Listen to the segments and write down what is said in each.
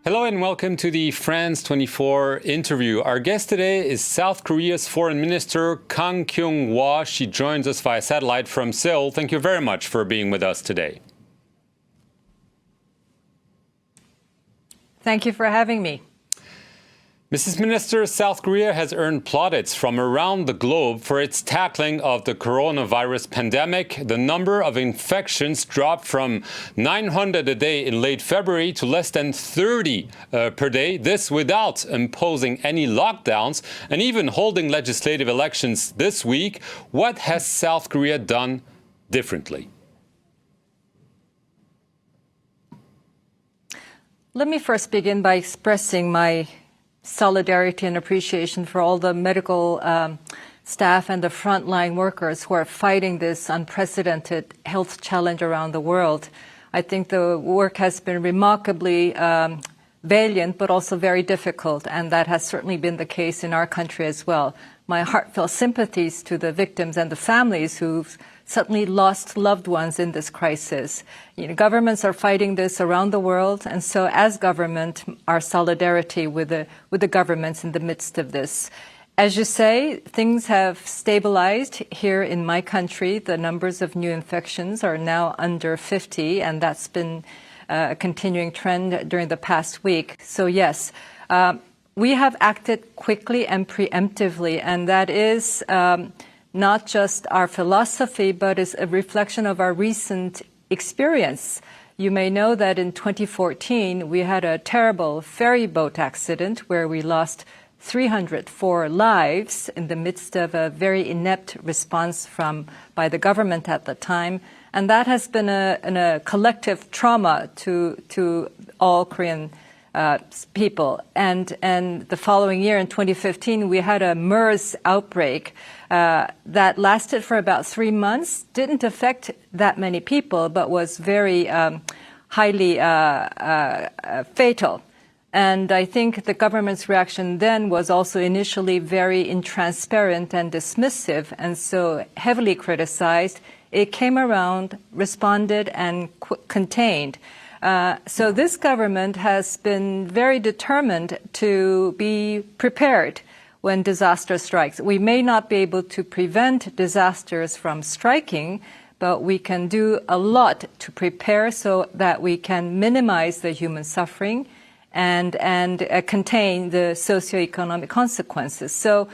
Hello and welcome to the France 24 interview. Our guest today is South Korea's Foreign Minister Kang Kyung-hwa. She joins us via satellite from Seoul. Thank you very much for being with us today. Thank you for having me. Mrs. Minister, South Korea has earned plaudits from around the globe for its tackling of the coronavirus pandemic. The number of infections dropped from 900 a day in late February to less than 30 per day. This without imposing any lockdowns and even holding legislative elections this week. What has South Korea done differently? Let me first begin by expressing my solidarity and appreciation for all the medical staff and the frontline workers who are fighting this unprecedented health challenge around the world. I think the work has been remarkably valiant, but also very difficult, and that has certainly been the case in our country as well. My heartfelt sympathies to the victims and the families who've suddenly lost loved ones in this crisis. Governments are fighting this around the world, and so as government, our solidarity with the governments in the midst of this. As you say, things have stabilized here in my country. The numbers of new infections are now under 50, and that's been a continuing trend during the past week. So yes, we have acted quickly and preemptively, and that is not just our philosophy, but is a reflection of our recent experience. You may know that in 2014, we had a terrible ferry boat accident where we lost 304 lives in the midst of a very inept response by the government at the time. And that has been a collective trauma to all Korean people. And the following year, in 2015, we had a MERS outbreak that lasted for about 3 months, didn't affect that many people, but was very highly fatal. And I think the government's reaction then was also initially very intransparent and dismissive, and so heavily criticized. It came around, responded, and contained. So this government has been very determined to be prepared when disaster strikes. We may not be able to prevent disasters from striking, but we can do a lot to prepare so that we can minimize the human suffering and contain the socioeconomic consequences. So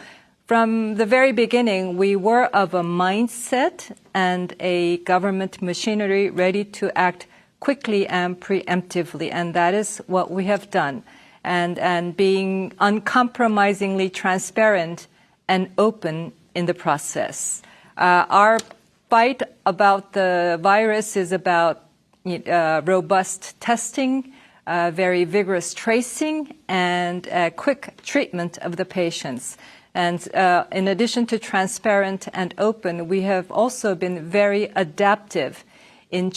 from the very beginning, we were of a mindset and a government machinery ready to act quickly and preemptively, and that is what we have done. And being uncompromisingly transparent and open in the process. Our fight about the virus is about robust testing, very vigorous tracing, and quick treatment of the patients. And in addition to transparent and open, we have also been very adaptive in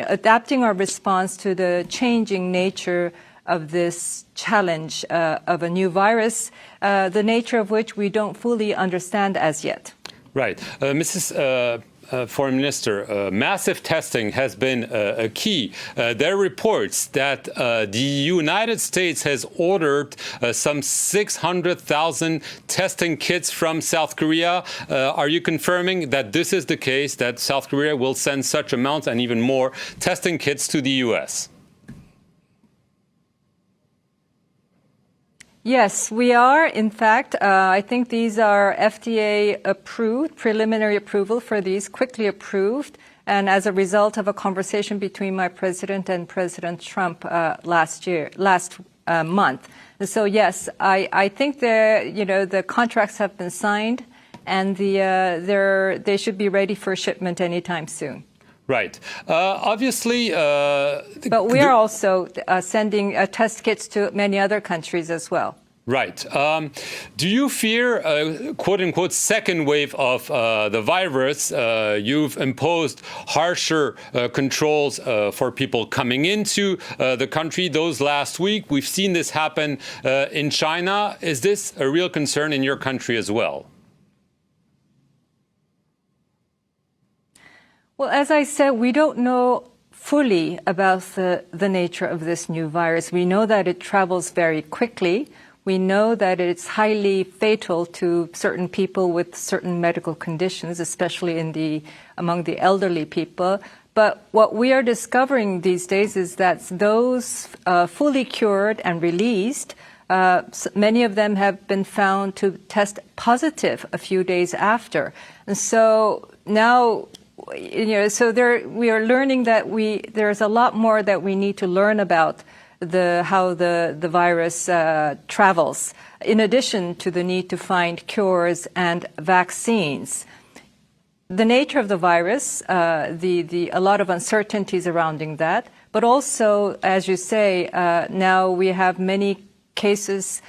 adapting our response to the changing nature of this challenge of a new virus, the nature of which we don't fully understand as yet. Right. Mrs. Foreign Minister, massive testing has been a key. There are reports that the United States has ordered some 600,000 testing kits from South Korea. Are you confirming that this is the case, that South Korea will send such amounts and even more testing kits to the U.S.? Yes, we are. In fact, I think these are FDA approved, preliminary approval for these, quickly approved, and as a result of a conversation between my president and President Trump last month. So yes, I think the contracts have been signed, and they should be ready for shipment anytime soon. Right. Obviously... but we are also sending test kits to many other countries as well. Right. Do you fear a quote-unquote second wave of the virus? You've imposed harsher controls for people coming into the country those last week. We've seen this happen in China. Is this a real concern in your country as well? Well, as I said, we don't know fully about the nature of this new virus. We know that it travels very quickly. We know that it's highly fatal to certain people with certain medical conditions, especially among the elderly people. But what we are discovering these days is that those fully cured and released, many of them have been found to test positive a few days after. And so now, we are learning that there's a lot more that we need to learn about how the virus travels, in addition to the need to find cures and vaccines. The nature of the virus, a lot of uncertainties surrounding that, but also, as you say, now we have many cases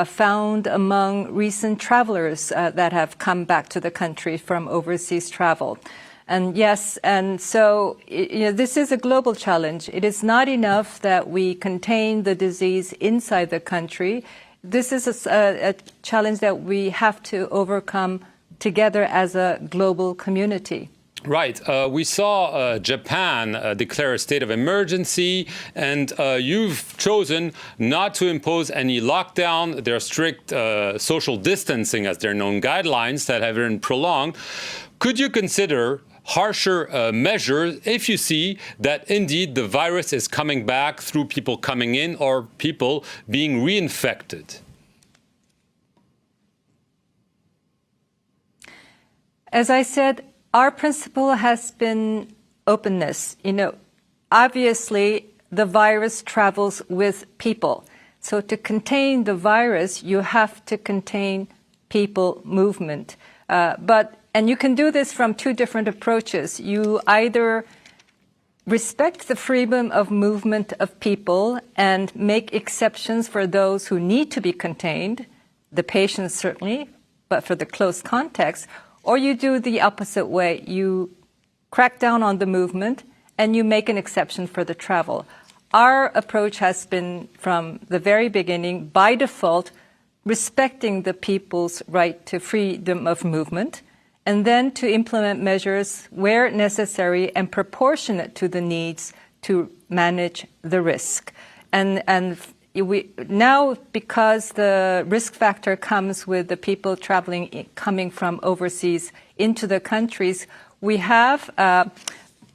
found among recent travelers that have come back to the country from overseas travel. And yes, and so this is a global challenge. It is not enough that we contain the disease inside the country. This is a challenge that we have to overcome together as a global community. Right. We saw Japan declare a state of emergency, and you've chosen not to impose any lockdown. There are strict social distancing, as they're known, guidelines that have been prolonged. Could you consider harsher measures if you see that indeed the virus is coming back through people coming in or people being reinfected? As I said, our principle has been openness. Obviously, the virus travels with people. So to contain the virus, you have to contain people movement. And you can do this from two different approaches. You either respect the freedom of movement of people and make exceptions for those who need to be contained, the patients certainly, but for the close context, or you do the opposite way. You crack down on the movement and you make an exception for the travel. Our approach has been from the very beginning, by default, respecting the people's right to freedom of movement, and then to implement measures where necessary and proportionate to the needs to manage the risk. And now, because the risk factor comes with the people coming from overseas into the countries, we have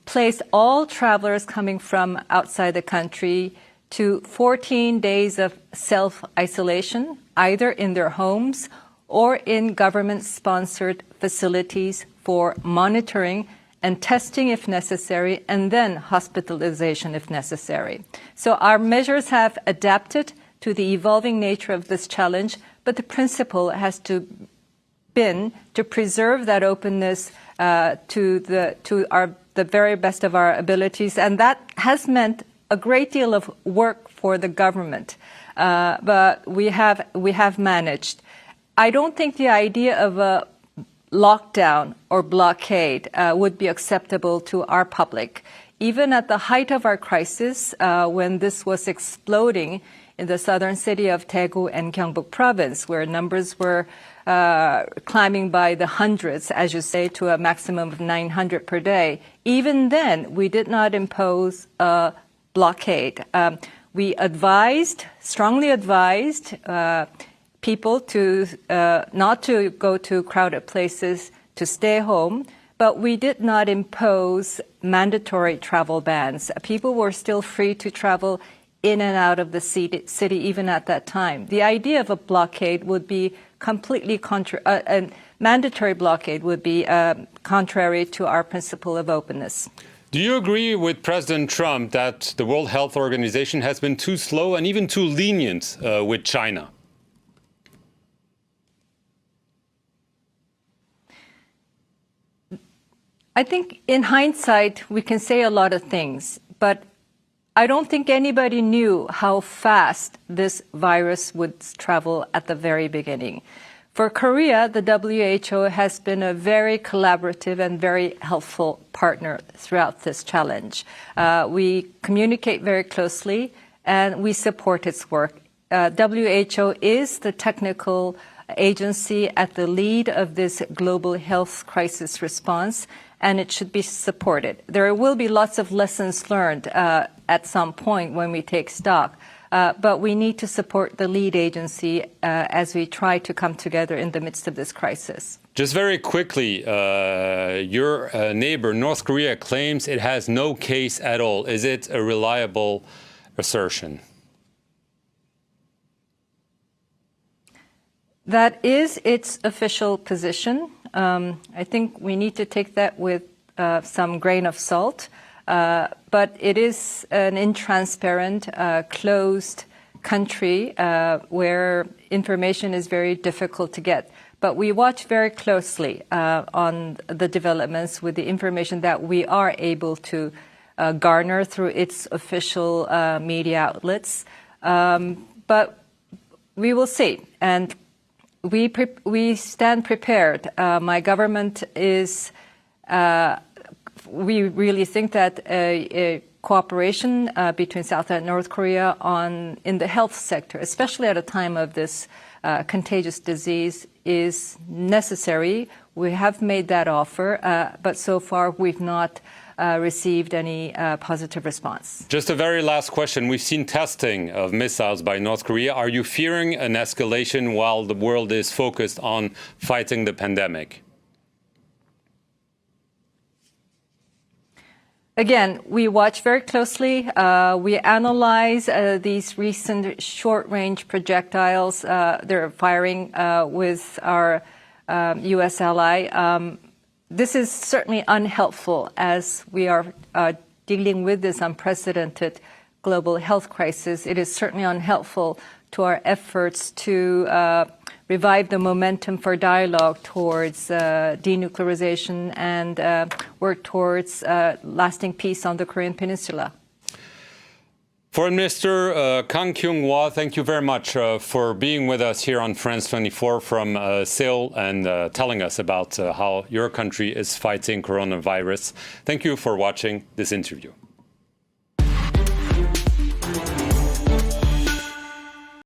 placed all travelers coming from outside the country to 14 days of self-isolation, either in their homes or in government-sponsored facilities for monitoring and testing if necessary, and then hospitalization if necessary. So our measures have adapted to the evolving nature of this challenge, but the principle has been to preserve that openness to the very best of our abilities, and that has meant a great deal of work for the government. But we have managed. I don't think the idea of a lockdown or blockade would be acceptable to our public. Even at the height of our crisis, when this was exploding in the southern city of Daegu and Gyeongbuk province, where numbers were climbing by the hundreds, as you say, to a maximum of 900 per day, even then we did not impose a blockade. We strongly advised people to not to go to crowded places, to stay home, but we did not impose mandatory travel bans. People were still free to travel in and out of the city even at that time. The idea of a blockade would be completely a mandatory blockade would be contrary to our principle of openness. Do you agree with President Trump that the World Health Organization has been too slow and even too lenient with China? I think in hindsight, we can say a lot of things, but I don't think anybody knew how fast this virus would travel at the very beginning. For Korea, the WHO has been a very collaborative and very helpful partner throughout this challenge. We communicate very closely and we support its work. WHO is the technical agency at the lead of this global health crisis response, and it should be supported. There will be lots of lessons learned at some point when we take stock, but we need to support the lead agency as we try to come together in the midst of this crisis. Just very quickly, your neighbor, North Korea, claims it has no case at all. Is it a reliable assertion? That is its official position. I think we need to take that with some grain of salt, but it is an intransparent, closed country where information is very difficult to get. But we watch very closely on the developments with the information that we are able to garner through its official media outlets. But we will see. And we stand prepared. My government is, we really think that a cooperation between South and North Korea in the health sector, especially at a time of this contagious disease, is necessary. We have made that offer, but so far we've not received any positive response. Just a very last question. We've seen testing of missiles by North Korea. Are you fearing an escalation while the world is focused on fighting the pandemic? Again, we watch very closely. We analyze these recent short-range projectiles they're firing with our U.S. ally. This is certainly unhelpful as we are dealing with this unprecedented global health crisis. It is certainly unhelpful to our efforts to revive the momentum for dialogue towards denuclearization and work towards lasting peace on the Korean Peninsula. Foreign Minister Kang Kyung-hwa, thank you very much for being with us here on France 24 from Seoul and telling us about how your country is fighting coronavirus. Thank you for watching this interview.